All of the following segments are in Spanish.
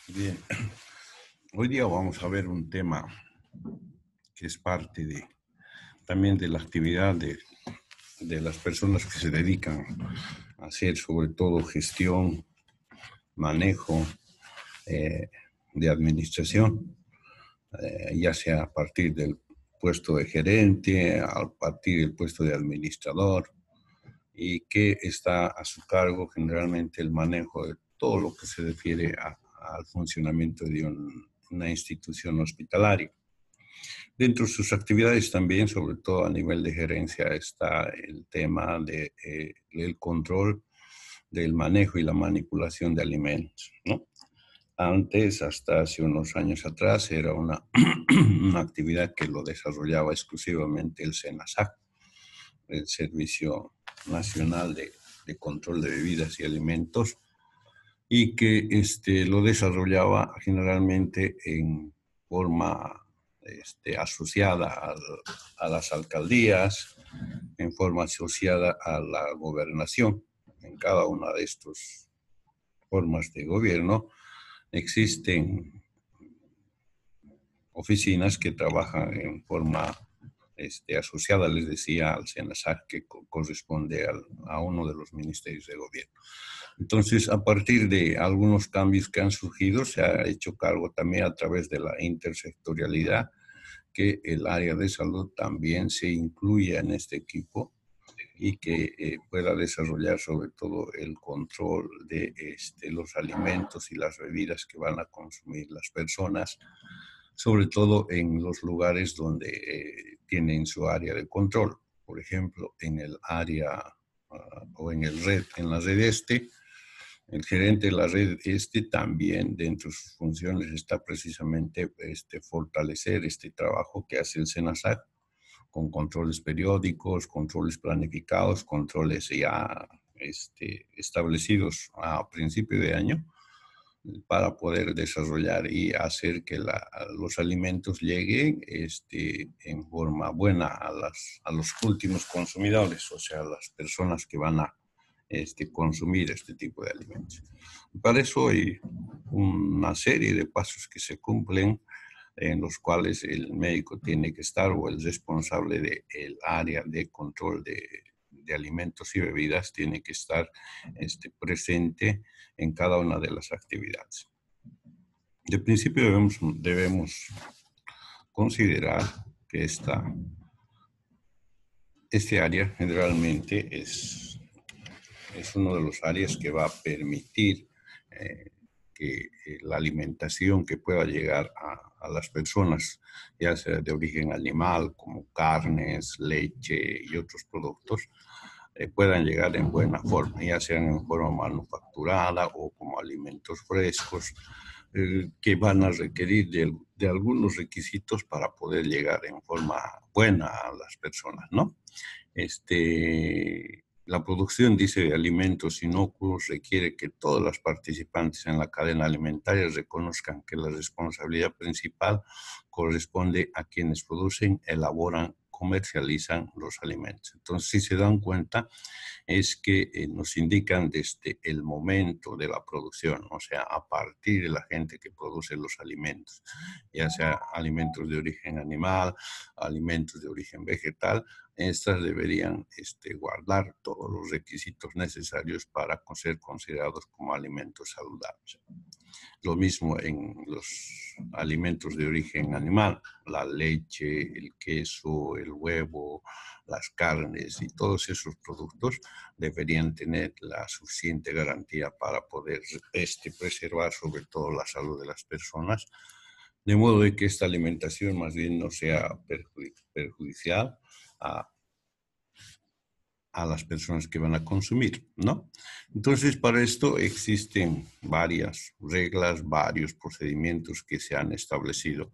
Bien, hoy día vamos a ver un tema que es parte también de la actividad de las personas que se dedican a hacer sobre todo gestión, manejo de administración, ya sea a partir del puesto de gerente, a partir del puesto de administrador, y que está a su cargo generalmente el manejo de todo lo que se refiere al funcionamiento de una institución hospitalaria. Dentro de sus actividades también, sobre todo a nivel de gerencia, está el tema del control del manejo y la manipulación de alimentos, ¿no? Antes, hasta hace unos años atrás, era una actividad que lo desarrollaba exclusivamente el SENASAC, el Servicio Nacional de Control de Bebidas y Alimentos, y que lo desarrollaba generalmente en forma asociada a las alcaldías, en forma asociada a la gobernación. En cada una de estas formas de gobierno existen oficinas que trabajan en forma asociada, les decía, al SENASAC, que corresponde a uno de los ministerios de gobierno. Entonces, a partir de algunos cambios que han surgido, se ha hecho cargo también a través de la intersectorialidad, que el área de salud también se incluya en este equipo y que pueda desarrollar sobre todo el control de los alimentos y las bebidas que van a consumir las personas, sobre todo en los lugares donde tienen su área de control. Por ejemplo, en el área o en la red el gerente de la red también dentro de sus funciones está precisamente fortalecer este trabajo que hace el SENASAC con controles periódicos, controles planificados, controles ya establecidos a principio de año para poder desarrollar y hacer que los alimentos lleguen en forma buena a los últimos consumidores, o sea, las personas que van a consumir este tipo de alimentos. Para eso hay una serie de pasos que se cumplen en los cuales el médico tiene que estar o el responsable del área de control de alimentos y bebidas tiene que estar presente en cada una de las actividades. De principio debemos considerar que este área generalmente es uno de los áreas que va a permitir que la alimentación que pueda llegar a las personas, ya sea de origen animal, como carnes, leche y otros productos, puedan llegar en buena forma, ya sean en forma manufacturada o como alimentos frescos, que van a requerir de algunos requisitos para poder llegar en forma buena a las personas, ¿no? La producción, dice, de alimentos inocuos requiere que todas las participantes en la cadena alimentaria reconozcan que la responsabilidad principal corresponde a quienes producen, elaboran, comercializan los alimentos. Entonces, si se dan cuenta, es que nos indican desde el momento de la producción, o sea, a partir de la gente que produce los alimentos, ya sea alimentos de origen animal, alimentos de origen vegetal, estas deberían guardar todos los requisitos necesarios para ser considerados como alimentos saludables. Lo mismo en los alimentos de origen animal, la leche, el queso, el huevo, las carnes y todos esos productos deberían tener la suficiente garantía para poder preservar sobre todo la salud de las personas, de modo de que esta alimentación más bien no sea perjudicial a las personas que van a consumir, ¿no? Entonces, para esto existen varias reglas, varios procedimientos que se han establecido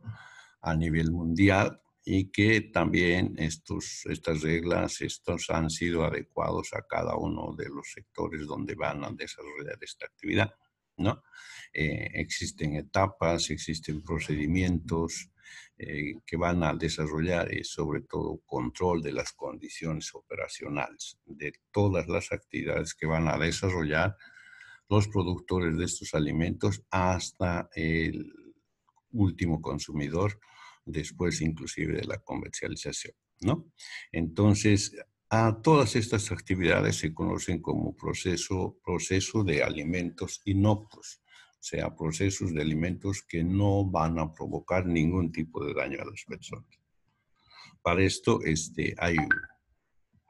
a nivel mundial y que también estas reglas, estos han sido adecuados a cada uno de los sectores donde van a desarrollar esta actividad, ¿no? Existen etapas, existen procedimientos que van a desarrollar sobre todo control de las condiciones operacionales de todas las actividades que van a desarrollar los productores de estos alimentos hasta el último consumidor, después inclusive de la comercialización, ¿no? Entonces, a todas estas actividades se conocen como proceso de alimentos inocuos, o sea, procesos de alimentos que no van a provocar ningún tipo de daño a las personas. Para esto hay,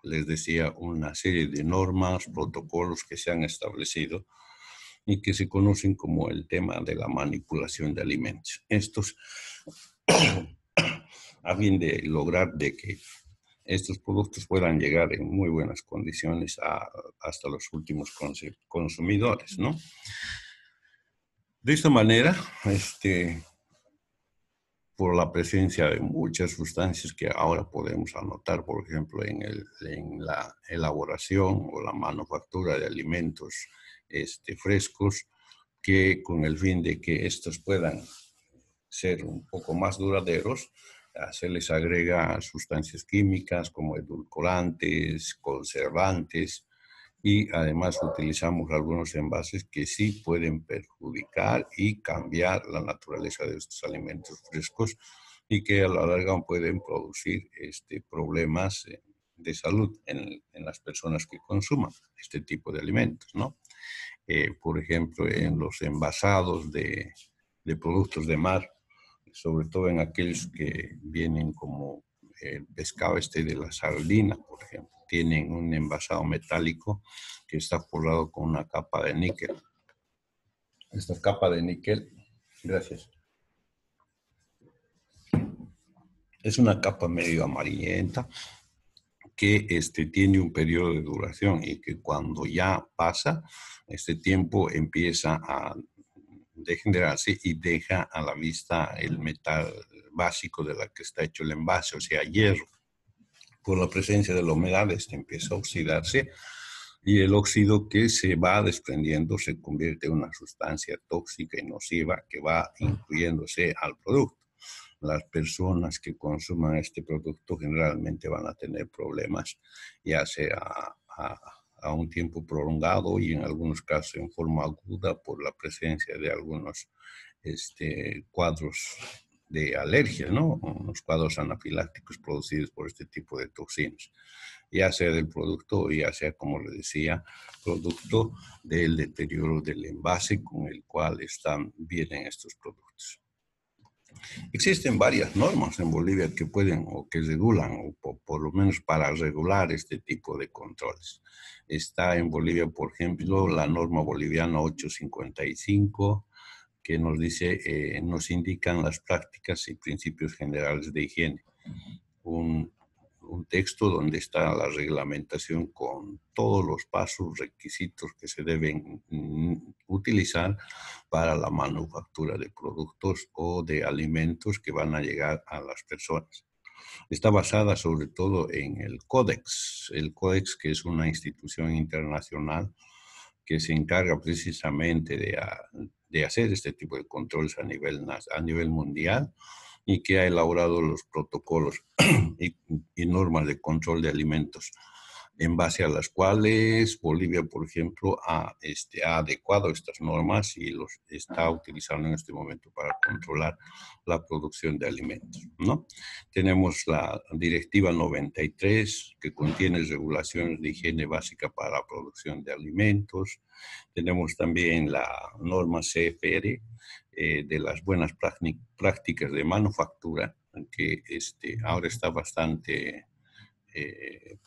les decía, una serie de normas, protocolos que se han establecido y que se conocen como el tema de la manipulación de alimentos. Estos, a fin de lograr de que estos productos puedan llegar en muy buenas condiciones hasta los últimos consumidores, ¿no? De esta manera, por la presencia de muchas sustancias que ahora podemos anotar, por ejemplo, en la elaboración o la manufactura de alimentos frescos, que con el fin de que estos puedan ser un poco más duraderos, se les agrega sustancias químicas como edulcorantes, conservantes, y además utilizamos algunos envases que sí pueden perjudicar y cambiar la naturaleza de estos alimentos frescos y que a la larga pueden producir problemas de salud en las personas que consuman este tipo de alimentos, ¿no? Por ejemplo, en los envasados de productos de mar, sobre todo en aquellos que vienen como el pescado de la sardina, por ejemplo. Tienen un envasado metálico que está forrado con una capa de níquel. Esta capa de níquel, gracias, es una capa medio amarillenta que tiene un periodo de duración y que cuando ya pasa, este tiempo empieza a degenerarse y deja a la vista el metal básico de la que está hecho el envase, o sea, hierro. Por la presencia de la humedad, empieza a oxidarse y el óxido que se va desprendiendo se convierte en una sustancia tóxica y nociva que va incluyéndose al producto. Las personas que consuman este producto generalmente van a tener problemas, ya sea a un tiempo prolongado y en algunos casos en forma aguda por la presencia de algunos cuadros de alergia, ¿no? Unos cuadros anafilácticos producidos por este tipo de toxinas, ya sea del producto, ya sea, como le decía, producto del deterioro del envase con el cual vienen estos productos. Existen varias normas en Bolivia que pueden o que regulan, o por lo menos para regular este tipo de controles. Está en Bolivia, por ejemplo, la norma boliviana 855, que nos dice, nos indican las prácticas y principios generales de higiene. Un texto donde está la reglamentación con todos los pasos, requisitos que se deben utilizar para la manufactura de productos o de alimentos que van a llegar a las personas. Está basada sobre todo en el Codex, que es una institución internacional que se encarga precisamente de hacer este tipo de controles a nivel mundial y que ha elaborado los protocolos y normas de control de alimentos, en base a las cuales Bolivia, por ejemplo, ha adecuado estas normas y los está utilizando en este momento para controlar la producción de alimentos, ¿no? Tenemos la Directiva 93, que contiene regulaciones de higiene básica para la producción de alimentos. Tenemos también la norma CFR, de las buenas prácticas de manufactura, que ahora está bastante,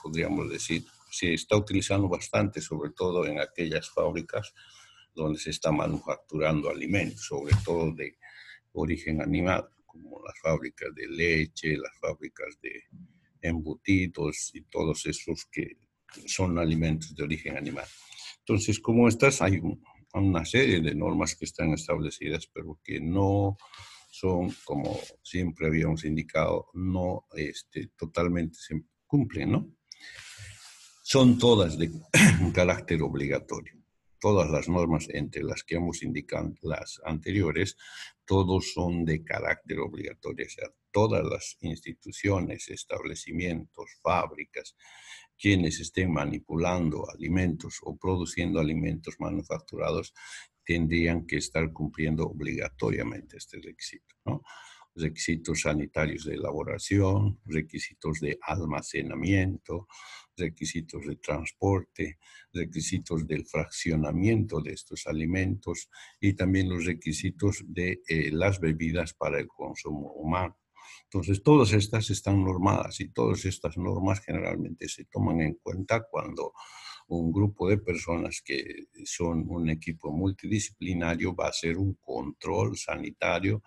podríamos decir, se está utilizando bastante, sobre todo en aquellas fábricas donde se está manufacturando alimentos, sobre todo de origen animal, como las fábricas de leche, las fábricas de embutidos y todos esos que son alimentos de origen animal. Entonces, como estas, hay una serie de normas que están establecidas, pero que no son, como siempre habíamos indicado, no totalmente se cumplen, ¿no? Son todas de carácter obligatorio. Todas las normas, entre las que hemos indicado las anteriores, todos son de carácter obligatorio. O sea, todas las instituciones, establecimientos, fábricas, quienes estén manipulando alimentos o produciendo alimentos manufacturados tendrían que estar cumpliendo obligatoriamente este requisito, ¿no? Requisitos sanitarios de elaboración, requisitos de almacenamiento, requisitos de transporte, requisitos del fraccionamiento de estos alimentos y también los requisitos de las bebidas para el consumo humano. Entonces, todas estas están normadas y todas estas normas generalmente se toman en cuenta cuando un grupo de personas que son un equipo multidisciplinario va a hacer un control sanitario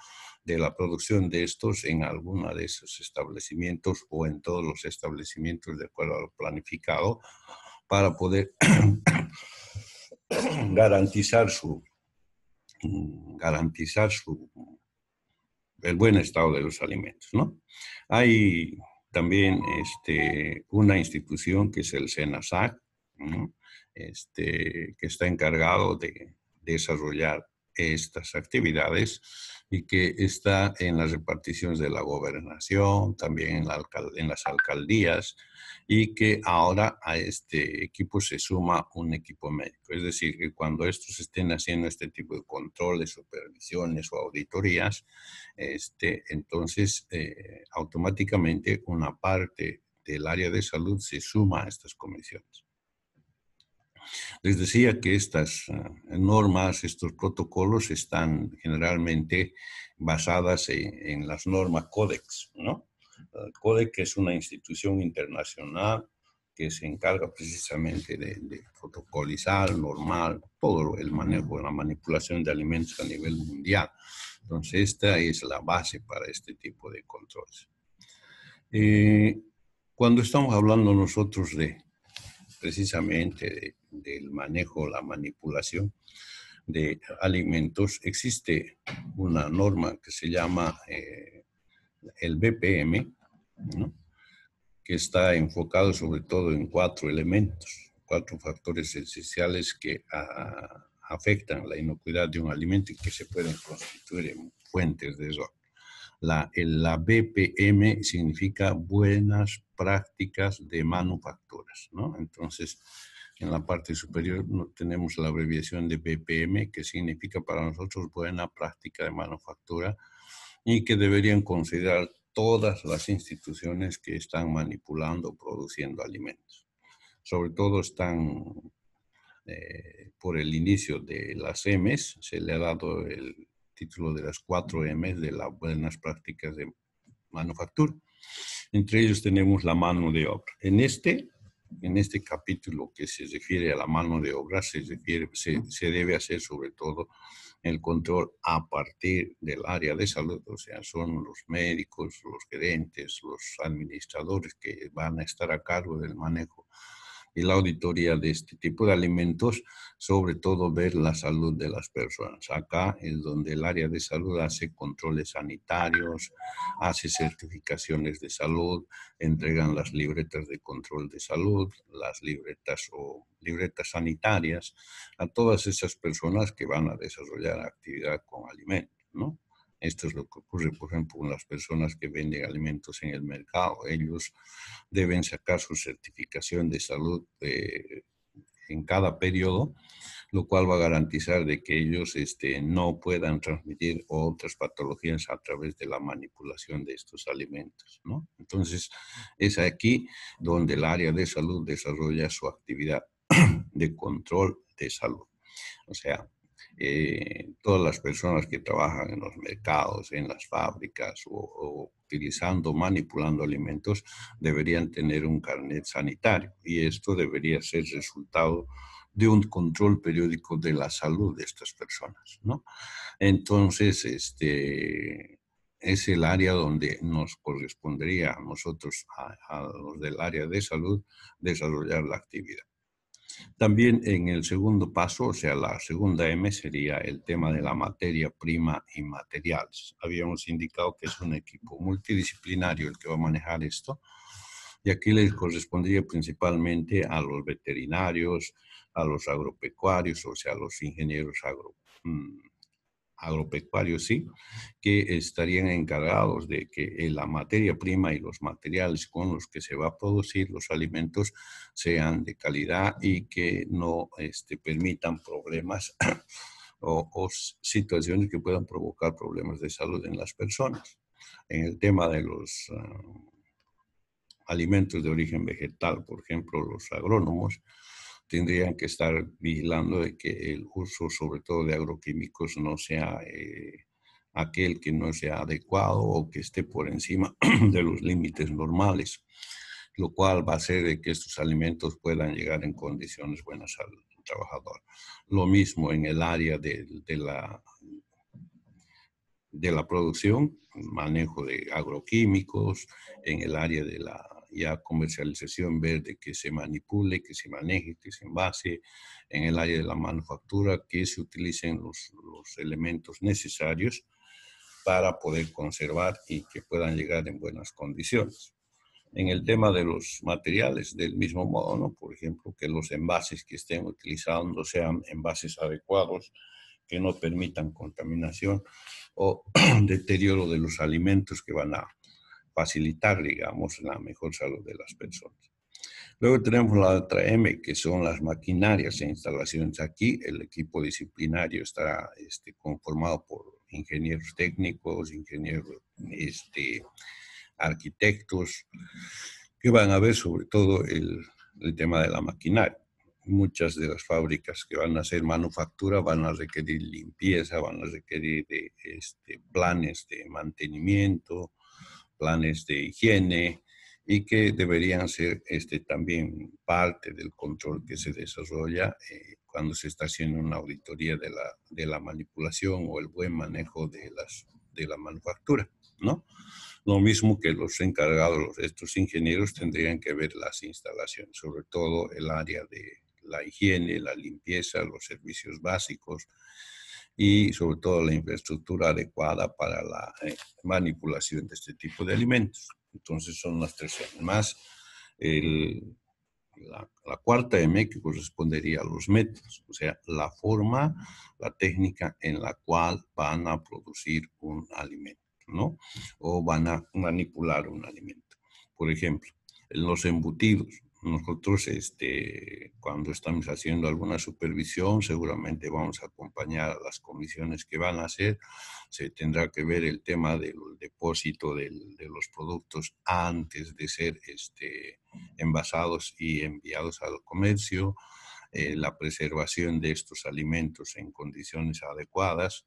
de la producción de estos en alguno de esos establecimientos o en todos los establecimientos de acuerdo a lo planificado para poder garantizar el buen estado de los alimentos, ¿no? Hay también una institución que es el SENASAC, ¿no? Que está encargado de desarrollar estas actividades y que está en las reparticiones de la gobernación, también en las alcaldías, y que ahora a este equipo se suma un equipo médico. Es decir, que cuando estos estén haciendo este tipo de controles, supervisiones o auditorías, entonces automáticamente una parte del área de salud se suma a estas comisiones. Les decía que estas normas, estos protocolos están generalmente basadas en las normas Codex, ¿no? El Codex es una institución internacional que se encarga precisamente de protocolizar, normal, todo el manejo, la manipulación de alimentos a nivel mundial. Entonces, esta es la base para este tipo de controles. Cuando estamos hablando nosotros precisamente del manejo, la manipulación de alimentos, existe una norma que se llama el BPM, ¿no? Que está enfocado sobre todo en 4 elementos, 4 factores esenciales que afectan la inocuidad de un alimento y que se pueden constituir en fuentes de error. La BPM significa buenas prácticas de manufacturas, ¿no? Entonces, en la parte superior tenemos la abreviación de BPM, que significa para nosotros buena práctica de manufactura y que deberían considerar todas las instituciones que están manipulando o produciendo alimentos. Sobre todo están por el inicio de las M's, se le ha dado el título de las 4 M's de las buenas prácticas de manufactura. Entre ellos tenemos la mano de obra. En este capítulo que se refiere a la mano de obra, se debe hacer sobre todo el control a partir del área de salud, o sea, son los médicos, los gerentes, los administradores que van a estar a cargo del manejo y la auditoría de este tipo de alimentos, sobre todo ver la salud de las personas. Acá es donde el área de salud hace controles sanitarios, hace certificaciones de salud, entregan las libretas de control de salud, las libretas o libretas sanitarias a todas esas personas que van a desarrollar actividad con alimentos, ¿no? Esto es lo que ocurre, por ejemplo, con las personas que venden alimentos en el mercado. Ellos deben sacar su certificación de salud en cada periodo, lo cual va a garantizar de que ellos no puedan transmitir otras patologías a través de la manipulación de estos alimentos, ¿no? Entonces, es aquí donde el área de salud desarrolla su actividad de control de salud. O sea, todas las personas que trabajan en los mercados, en las fábricas o utilizando, manipulando alimentos, deberían tener un carnet sanitario y esto debería ser resultado de un control periódico de la salud de estas personas, ¿no? Entonces, es el área donde nos correspondería a nosotros, a los del área de salud, desarrollar la actividad. También en el segundo paso, o sea, la segunda M sería el tema de la materia prima y materiales. Habíamos indicado que es un equipo multidisciplinario el que va a manejar esto, y aquí les correspondería principalmente a los veterinarios, a los agropecuarios, o sea, a los ingenieros agropecuarios, sí, que estarían encargados de que la materia prima y los materiales con los que se va a producir los alimentos sean de calidad y que no permitan problemas o situaciones que puedan provocar problemas de salud en las personas. En el tema de los alimentos de origen vegetal, por ejemplo, los agrónomos tendrían que estar vigilando de que el uso, sobre todo de agroquímicos, no sea aquel que no sea adecuado o que esté por encima de los límites normales, lo cual va a hacer de que estos alimentos puedan llegar en condiciones buenas al trabajador. Lo mismo en el área de la producción, manejo de agroquímicos, en el área de la ya comercialización, ver de que se manipule, que se maneje, que se envase, en el área de la manufactura, que se utilicen los elementos necesarios para poder conservar y que puedan llegar en buenas condiciones. En el tema de los materiales, del mismo modo, ¿no? Por ejemplo, que los envases que estén utilizando sean envases adecuados, que no permitan contaminación o deterioro de los alimentos que van a facilitar, digamos, la mejor salud de las personas. Luego tenemos la otra M, que son las maquinarias e instalaciones. Aquí el equipo disciplinario estará conformado por ingenieros técnicos, ingenieros arquitectos, que van a ver sobre todo el tema de la maquinaria. Muchas de las fábricas que van a hacer manufactura van a requerir limpieza, van a requerir de, planes de mantenimiento, planes de higiene, y que deberían ser también parte del control que se desarrolla cuando se está haciendo una auditoría de la manipulación o el buen manejo de la manufactura, ¿no? Lo mismo que los encargados, estos ingenieros tendrían que ver las instalaciones, sobre todo el área de la higiene, la limpieza, los servicios básicos y sobre todo la infraestructura adecuada para la manipulación de este tipo de alimentos. Entonces son las tres M, más la cuarta M que correspondería a los métodos, o sea, la forma, la técnica en la cual van a producir un alimento, ¿no? O van a manipular un alimento. Por ejemplo, en los embutidos, nosotros cuando estamos haciendo alguna supervisión, seguramente vamos a acompañar a las comisiones que van a hacer. Se tendrá que ver el tema del depósito de los productos antes de ser envasados y enviados al comercio, la preservación de estos alimentos en condiciones adecuadas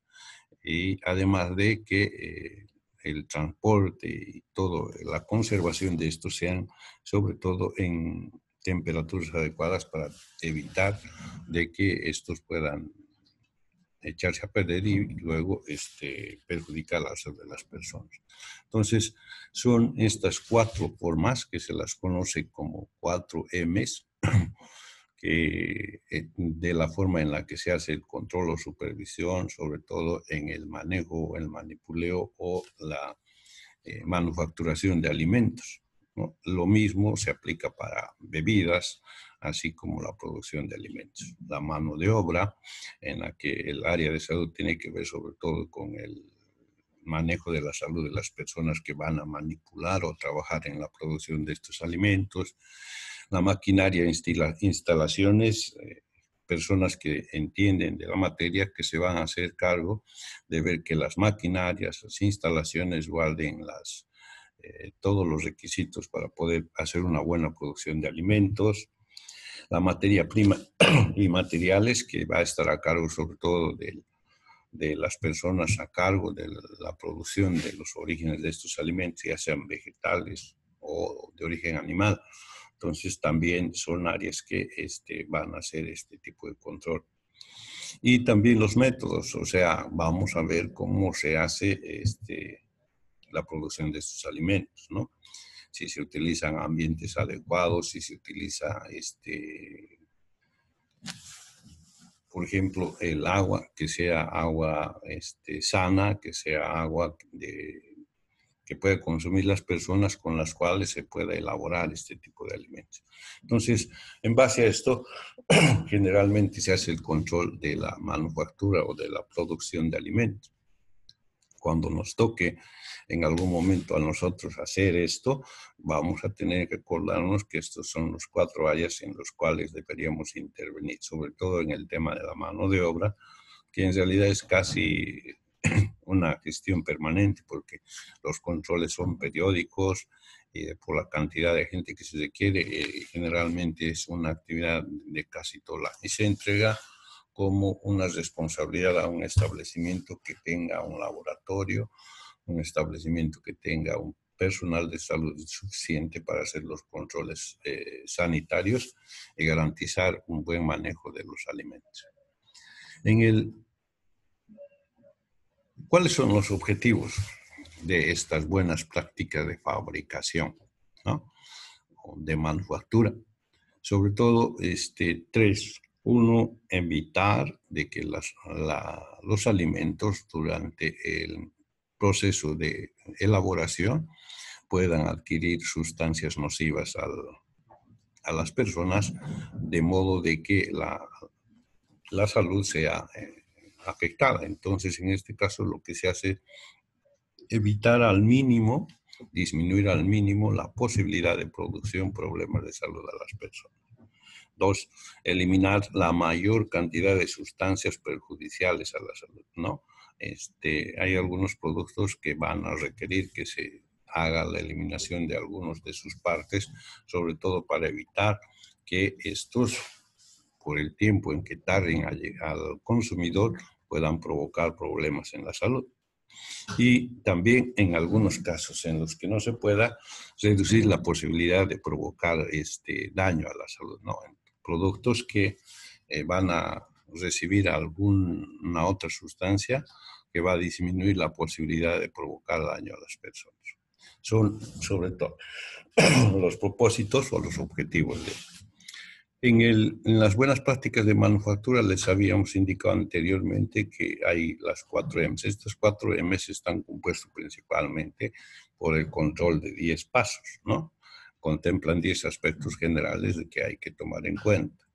y además de que el transporte y todo, la conservación de estos sean sobre todo en temperaturas adecuadas para evitar de que estos puedan echarse a perder y luego perjudicar la salud de las personas. Entonces, son estas cuatro formas que se las conoce como 4Ms, que, de la forma en la que se hace el control o supervisión, sobre todo en el manejo, el manipuleo o la manufacturación de alimentos, ¿no? Lo mismo se aplica para bebidas, así como la producción de alimentos. La mano de obra, en la que el área de salud tiene que ver sobre todo con el manejo de la salud de las personas que van a manipular o trabajar en la producción de estos alimentos. La maquinaria, instalaciones, personas que entienden de la materia que se van a hacer cargo de ver que las maquinarias, las instalaciones guarden todos los requisitos para poder hacer una buena producción de alimentos. La materia prima y materiales que va a estar a cargo sobre todo de las personas a cargo de la producción de los orígenes de estos alimentos, ya sean vegetales o de origen animal. Entonces también son áreas que van a hacer este tipo de control. Y también los métodos, o sea, vamos a ver cómo se hace la producción de estos alimentos, ¿no? Si se utilizan ambientes adecuados, si se utiliza, por ejemplo, el agua, que sea agua sana, que sea agua que pueden consumir las personas con las cuales se pueda elaborar este tipo de alimentos. Entonces, en base a esto, generalmente se hace el control de la manufactura o de la producción de alimentos. Cuando nos toque en algún momento a nosotros hacer esto, vamos a tener que acordarnos que estos son los 4 áreas en los cuales deberíamos intervenir, sobre todo en el tema de la mano de obra, que en realidad es casi una gestión permanente porque los controles son periódicos, por la cantidad de gente que se requiere, generalmente es una actividad de casi todo el año y se entrega como una responsabilidad a un establecimiento que tenga un laboratorio, un establecimiento que tenga un personal de salud suficiente para hacer los controles sanitarios y garantizar un buen manejo de los alimentos. ¿Cuáles son los objetivos de estas buenas prácticas de fabricación, ¿no? De manufactura? Sobre todo, 3. Uno, evitar de que los alimentos durante el proceso de elaboración puedan adquirir sustancias nocivas a las personas, de modo de que la salud sea afectada. Entonces, en este caso, lo que se hace es evitar al mínimo, disminuir al mínimo la posibilidad de producción problemas de salud a las personas. 2, eliminar la mayor cantidad de sustancias perjudiciales a la salud, ¿no? Hay algunos productos que van a requerir que se haga la eliminación de algunos de sus partes, sobre todo para evitar que estos, por el tiempo en que tarden a llegar al consumidor, puedan provocar problemas en la salud. Y también en algunos casos en los que no se pueda, reducir la posibilidad de provocar daño a la salud, ¿no? Productos que van a recibir alguna otra sustancia que va a disminuir la posibilidad de provocar daño a las personas. Son sobre todo los propósitos o los objetivos de en las buenas prácticas de manufactura les habíamos indicado anteriormente que hay las 4 M's. Estas 4 M's están compuestas principalmente por el control de 10 pasos, ¿no? Contemplan 10 aspectos generales de que hay que tomar en cuenta.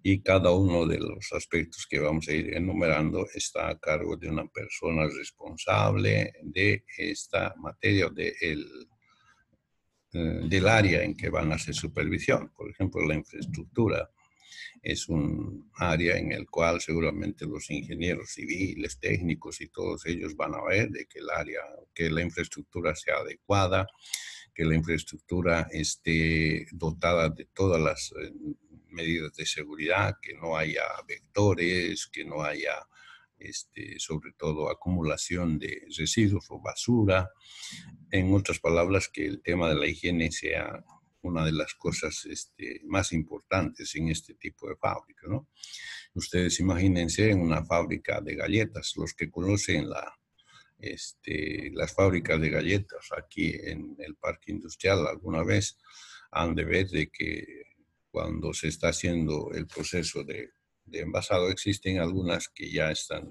Y cada uno de los aspectos que vamos a ir enumerando está a cargo de una persona responsable de esta materia, del área en que van a hacer supervisión. Por ejemplo, la infraestructura es un área en el cual seguramente los ingenieros civiles, técnicos y todos ellos van a ver de que la infraestructura sea adecuada, que la infraestructura esté dotada de todas las medidas de seguridad, que no haya vectores, que no haya sobre todo acumulación de residuos o basura. En otras palabras, que el tema de la higiene sea una de las cosas más importantes en este tipo de fábrica, ¿no? Ustedes imagínense en una fábrica de galletas, los que conocen las fábricas de galletas aquí en el parque industrial alguna vez han de ver de que cuando se está haciendo el proceso de envasado existen algunas que ya están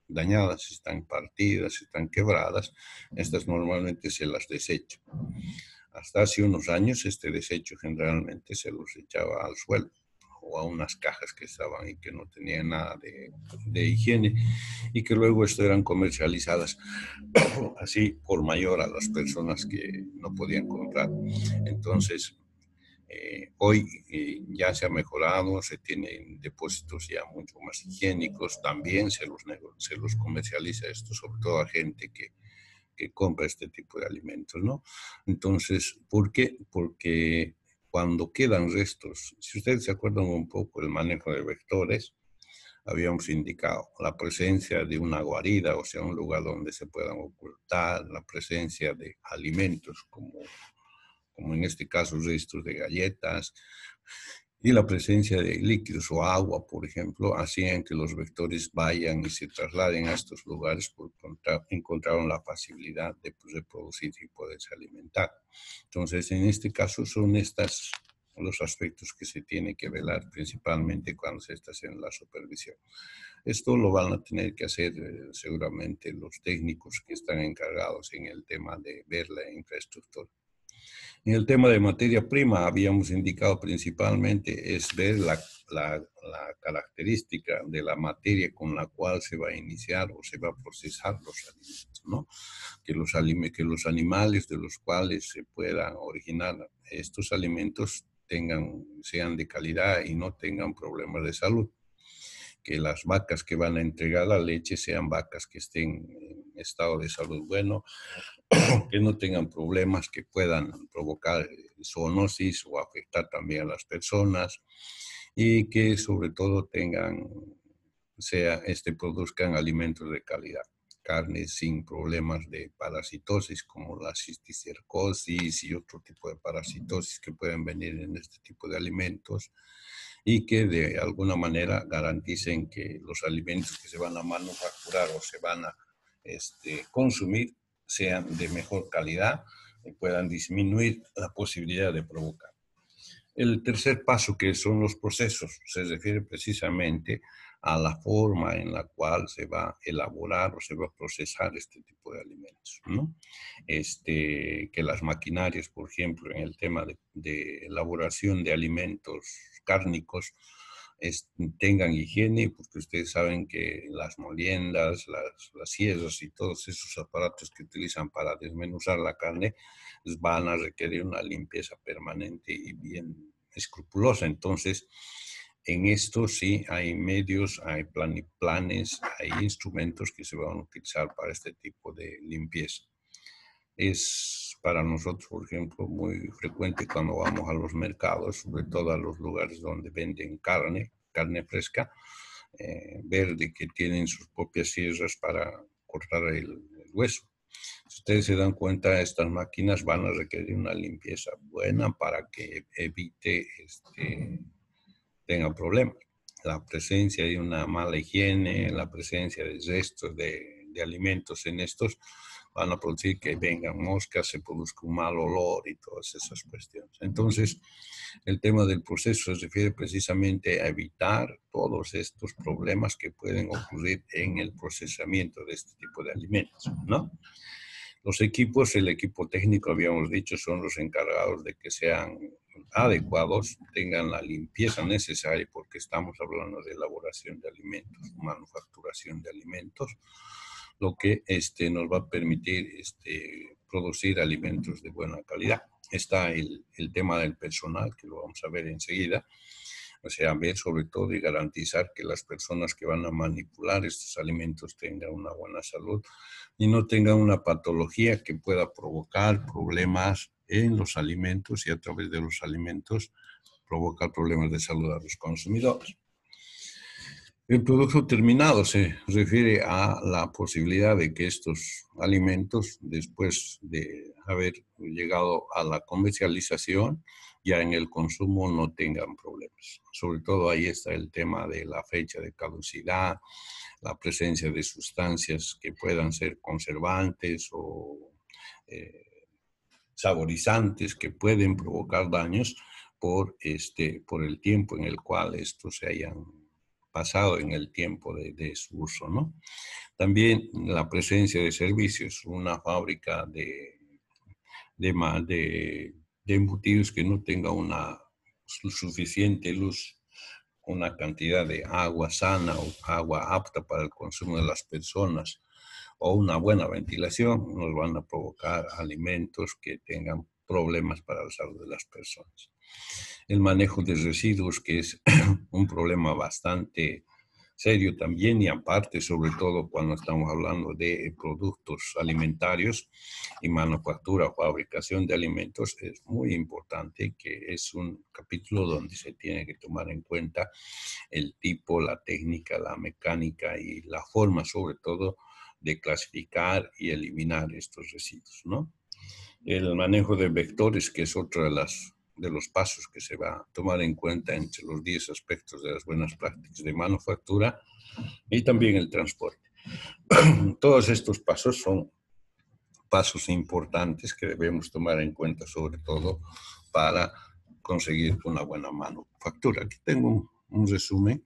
dañadas, están partidas, están quebradas. Estas normalmente se las desecha. Hasta hace unos años este desecho generalmente se los echaba al suelo o a unas cajas que estaban y que no tenían nada de higiene y que luego esto eran comercializadas así por mayor a las personas que no podían comprar. Entonces, hoy ya se ha mejorado, se tienen depósitos ya mucho más higiénicos, también se los comercializa esto, sobre todo a gente que compra este tipo de alimentos, ¿no? Entonces, ¿por qué? Porque cuando quedan restos, si ustedes se acuerdan un poco del manejo de vectores, habíamos indicado la presencia de una guarida, o sea, un lugar donde se puedan ocultar, la presencia de alimentos como en este caso restos de galletas, y la presencia de líquidos o agua, por ejemplo, hacían que los vectores vayan y se trasladen a estos lugares porque encontraron la facilidad de reproducir y poderse alimentar. Entonces, en este caso son estas los aspectos que se tiene que velar principalmente cuando se está haciendo la supervisión. Esto lo van a tener que hacer seguramente los técnicos que están encargados en el tema de ver la infraestructura. En el tema de materia prima habíamos indicado principalmente es ver la característica de la materia con la cual se va a iniciar o se va a procesar los alimentos, ¿no? Que los animales de los cuales se puedan originar estos alimentos sean de calidad y no tengan problemas de salud. Que las vacas que van a entregar la leche sean vacas que estén en estado de salud bueno, que no tengan problemas que puedan provocar zoonosis o afectar también a las personas y que sobre todo produzcan alimentos de calidad, carnes sin problemas de parasitosis como la cisticercosis y otro tipo de parasitosis que pueden venir en este tipo de alimentos y que de alguna manera garanticen que los alimentos que se van a manufacturar o se van a consumir sean de mejor calidad y puedan disminuir la posibilidad de provocar. El tercer paso, que son los procesos, se refiere precisamente a la forma en la cual se va a elaborar o se va a procesar este tipo de alimentos, ¿no? Que las maquinarias, por ejemplo, en el tema de elaboración de alimentos cárnicos, tengan higiene, porque ustedes saben que las moliendas, las sierras y todos esos aparatos que utilizan para desmenuzar la carne van a requerir una limpieza permanente y bien escrupulosa. Entonces, en esto sí hay medios, hay planes, hay instrumentos que se van a utilizar para este tipo de limpieza. Es para nosotros, por ejemplo, muy frecuente cuando vamos a los mercados, sobre todo a los lugares donde venden carne fresca, ver de que tienen sus propias sierras para cortar el hueso. Si ustedes se dan cuenta, estas máquinas van a requerir una limpieza buena para que evite tenga problemas. La presencia de una mala higiene, la presencia de restos de alimentos en estos van a producir que vengan moscas, se produzca un mal olor y todas esas cuestiones. Entonces, el tema del proceso se refiere precisamente a evitar todos estos problemas que pueden ocurrir en el procesamiento de este tipo de alimentos, ¿no? Los equipos, el equipo técnico, habíamos dicho, son los encargados de que sean adecuados, tengan la limpieza necesaria, porque estamos hablando de elaboración de alimentos, manufacturación de alimentos, lo que nos va a permitir producir alimentos de buena calidad. Está el tema del personal, que lo vamos a ver enseguida. O sea, ver sobre todo y garantizar que las personas que van a manipular estos alimentos tengan una buena salud y no tengan una patología que pueda provocar problemas en los alimentos y a través de los alimentos provocar problemas de salud a los consumidores. El producto terminado se refiere a la posibilidad de que estos alimentos, después de haber llegado a la comercialización, ya en el consumo no tengan problemas. Sobre todo ahí está el tema de la fecha de caducidad, la presencia de sustancias que puedan ser conservantes o saborizantes que pueden provocar daños por el tiempo en el cual estos se hayan pasado en el tiempo de su uso, ¿no? También la presencia de servicios, una fábrica de embutidos que no tenga una suficiente luz, una cantidad de agua sana o agua apta para el consumo de las personas o una buena ventilación, nos van a provocar alimentos que tengan problemas para la salud de las personas. El manejo de residuos, que es un problema bastante serio también y aparte, sobre todo cuando estamos hablando de productos alimentarios y manufactura o fabricación de alimentos, es muy importante, que es un capítulo donde se tiene que tomar en cuenta el tipo, la técnica, la mecánica y la forma, sobre todo, de clasificar y eliminar estos residuos, ¿no? El manejo de vectores, que es otro de los pasos que se va a tomar en cuenta entre los 10 aspectos de las buenas prácticas de manufactura, y también el transporte. Todos estos pasos son pasos importantes que debemos tomar en cuenta, sobre todo para conseguir una buena manufactura. Aquí tengo un resumen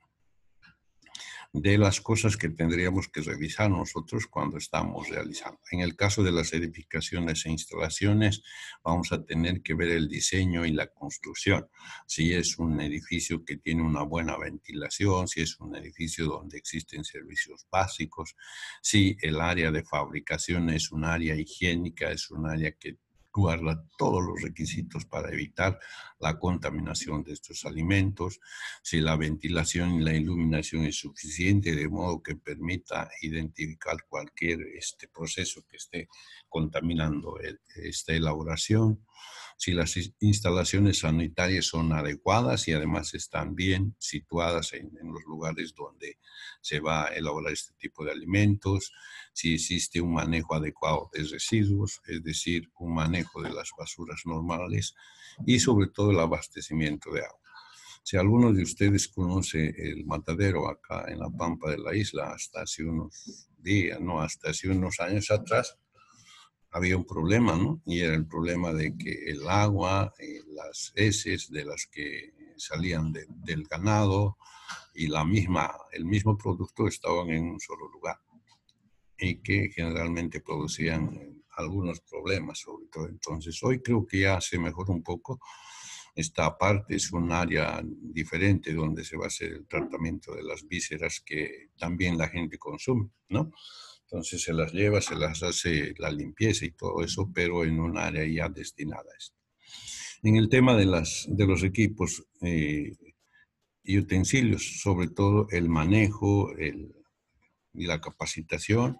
de las cosas que tendríamos que revisar nosotros cuando estamos realizando. En el caso de las edificaciones e instalaciones, vamos a tener que ver el diseño y la construcción. Si es un edificio que tiene una buena ventilación, si es un edificio donde existen servicios básicos, si el área de fabricación es un área higiénica, es un área que guarda todos los requisitos para evitar la contaminación de estos alimentos, si la ventilación y la iluminación es suficiente de modo que permita identificar cualquier proceso que esté contaminando esta elaboración, si las instalaciones sanitarias son adecuadas y además están bien situadas en los lugares donde se va a elaborar este tipo de alimentos, si existe un manejo adecuado de residuos, es decir, un manejo de las basuras normales y sobre todo el abastecimiento de agua. Si alguno de ustedes conoce el matadero acá en la pampa de la isla, hasta hace unos días, no, hasta hace unos años atrás, había un problema, ¿no? Y era el problema de que el agua, las heces de las que salían del ganado y el mismo producto estaban en un solo lugar y que generalmente producían algunos problemas sobre todo. Entonces, hoy creo que ya se mejoró un poco. Esta parte es un área diferente donde se va a hacer el tratamiento de las vísceras que también la gente consume, ¿no? Entonces se las lleva, se las hace la limpieza y todo eso, pero en un área ya destinada a esto. En el tema de los equipos y utensilios, sobre todo el manejo y la capacitación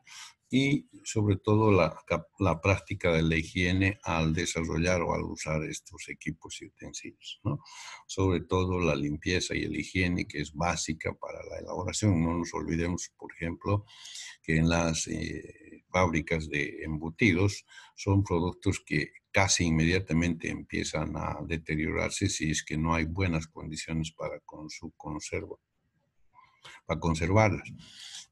y sobre todo la práctica de la higiene al desarrollar o al usar estos equipos y utensilios, ¿no? Sobre todo la limpieza y la higiene que es básica para la elaboración. No nos olvidemos, por ejemplo, que en las fábricas de embutidos son productos que casi inmediatamente empiezan a deteriorarse si es que no hay buenas condiciones para su conserva, para conservarlas.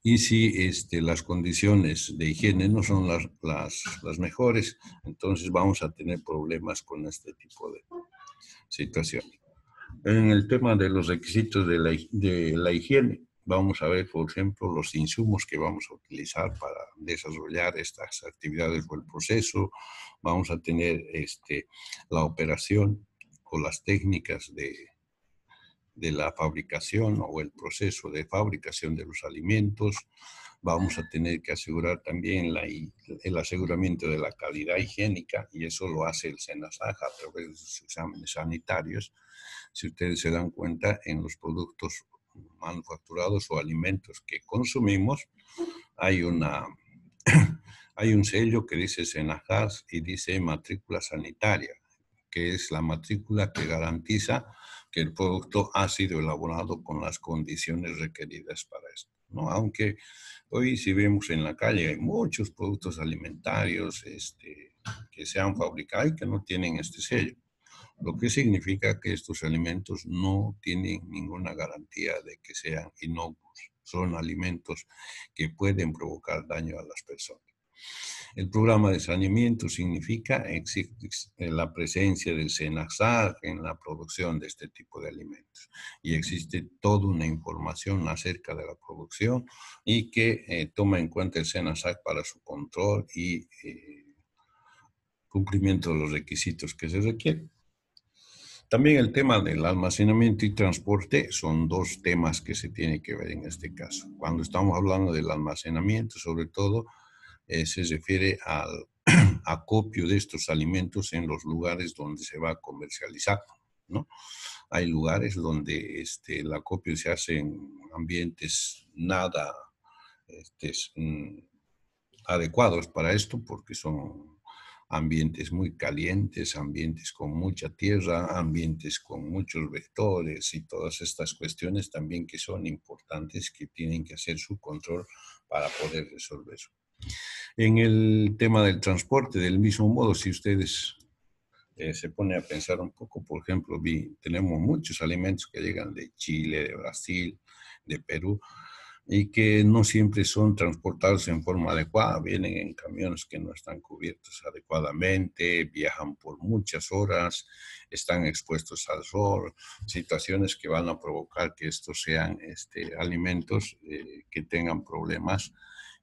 Y si las condiciones de higiene no son las mejores, entonces vamos a tener problemas con este tipo de situación. En el tema de los requisitos de la higiene, vamos a ver, por ejemplo, los insumos que vamos a utilizar para desarrollar estas actividades o el proceso. Vamos a tener la operación o las técnicas de la fabricación o el proceso de fabricación de los alimentos. Vamos a tener que asegurar también el aseguramiento de la calidad higiénica y eso lo hace el SENASAJ a través de sus exámenes sanitarios. Si ustedes se dan cuenta, en los productos manufacturados o alimentos que consumimos, hay hay un sello que dice SENASAJ y dice matrícula sanitaria, que es la matrícula que garantiza que el producto ha sido elaborado con las condiciones requeridas para esto, ¿no? Aunque hoy si vemos en la calle hay muchos productos alimentarios que se han fabricado y que no tienen este sello, lo que significa que estos alimentos no tienen ninguna garantía de que sean inocuos. Son alimentos que pueden provocar daño a las personas. El programa de saneamiento significa la presencia del SENASAJ en la producción de este tipo de alimentos. Y existe toda una información acerca de la producción y que toma en cuenta el SENASAJ para su control y cumplimiento de los requisitos que se requieren. También el tema del almacenamiento y transporte son dos temas que se tienen que ver en este caso. Cuando estamos hablando del almacenamiento, sobre todo, se refiere al acopio de estos alimentos en los lugares donde se va a comercializar, ¿no? Hay lugares donde el acopio se hace en ambientes nada adecuados para esto, porque son ambientes muy calientes, ambientes con mucha tierra, ambientes con muchos vectores y todas estas cuestiones también que son importantes, que tienen que hacer su control para poder resolverlo. En el tema del transporte, del mismo modo, si ustedes se ponen a pensar un poco, por ejemplo, tenemos muchos alimentos que llegan de Chile, de Brasil, de Perú, y que no siempre son transportados en forma adecuada, vienen en camiones que no están cubiertos adecuadamente, viajan por muchas horas, están expuestos al sol, situaciones que van a provocar que estos sean alimentos que tengan problemas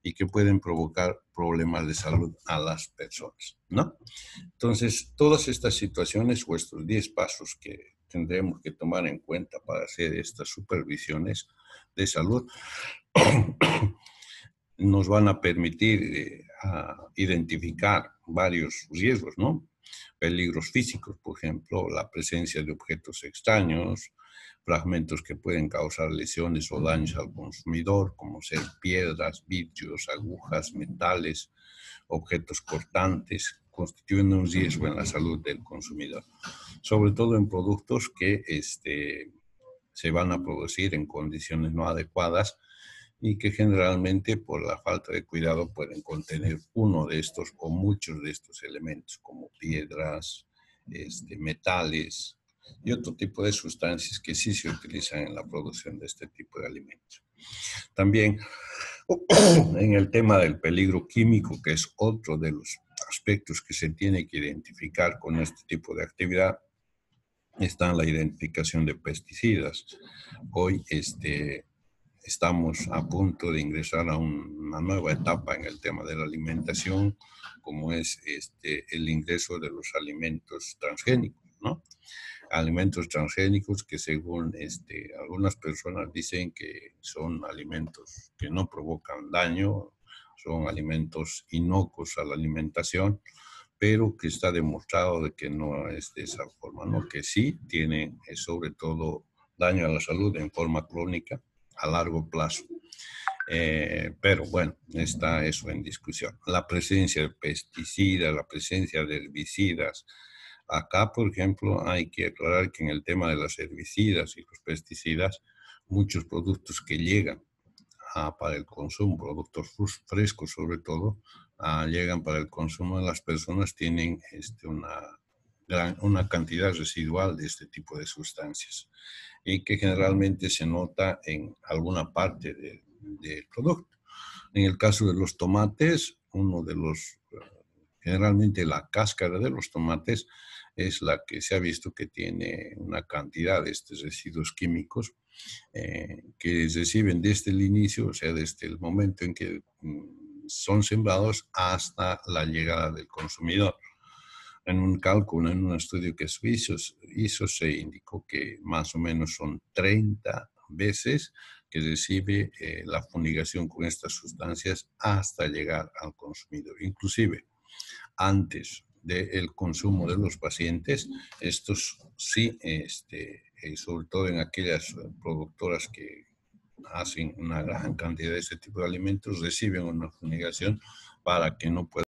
y que pueden provocar problemas de salud a las personas, ¿no? Entonces, todas estas situaciones o estos 10 pasos que tendremos que tomar en cuenta para hacer estas supervisiones de salud nos van a permitir identificar varios riesgos, ¿no? Peligros físicos, por ejemplo, la presencia de objetos extraños, fragmentos que pueden causar lesiones o daños al consumidor, como ser piedras, vidrios, agujas, metales, objetos cortantes, constituyen un riesgo en la salud del consumidor, sobre todo en productos que se van a producir en condiciones no adecuadas y que generalmente por la falta de cuidado pueden contener uno de estos o muchos de estos elementos, como piedras, metales y otro tipo de sustancias que sí se utilizan en la producción de este tipo de alimentos. También en el tema del peligro químico, que es otro de los aspectos que se tiene que identificar con este tipo de actividad, está la identificación de pesticidas. Hoy estamos a punto de ingresar a una nueva etapa en el tema de la alimentación, como es el ingreso de los alimentos transgénicos, ¿no? Alimentos transgénicos que según algunas personas dicen que son alimentos que no provocan daño, son alimentos inocuos a la alimentación, pero que está demostrado de que no es de esa forma, ¿no? Que sí tiene sobre todo daño a la salud en forma crónica a largo plazo. Pero bueno, está eso en discusión. La presencia de pesticidas, la presencia de herbicidas. Acá, por ejemplo, hay que aclarar que en el tema de los herbicidas y los pesticidas, muchos productos que llegan para el consumo, productos frescos sobre todo, llegan para el consumo de las personas, tienen una cantidad residual de este tipo de sustancias y que generalmente se nota en alguna parte del producto. En el caso de los tomates, generalmente la cáscara de los tomates es la que se ha visto que tiene una cantidad de estos residuos químicos que reciben desde el inicio, o sea, desde el momento en que son sembrados hasta la llegada del consumidor. En un cálculo, en un estudio que hizo, se indicó que más o menos son 30 veces que recibe la fumigación con estas sustancias hasta llegar al consumidor. Inclusive, antes del consumo de los pacientes, estos sí, sobre todo en aquellas productoras que hacen una gran cantidad de este tipo de alimentos, reciben una fumigación para que no puedan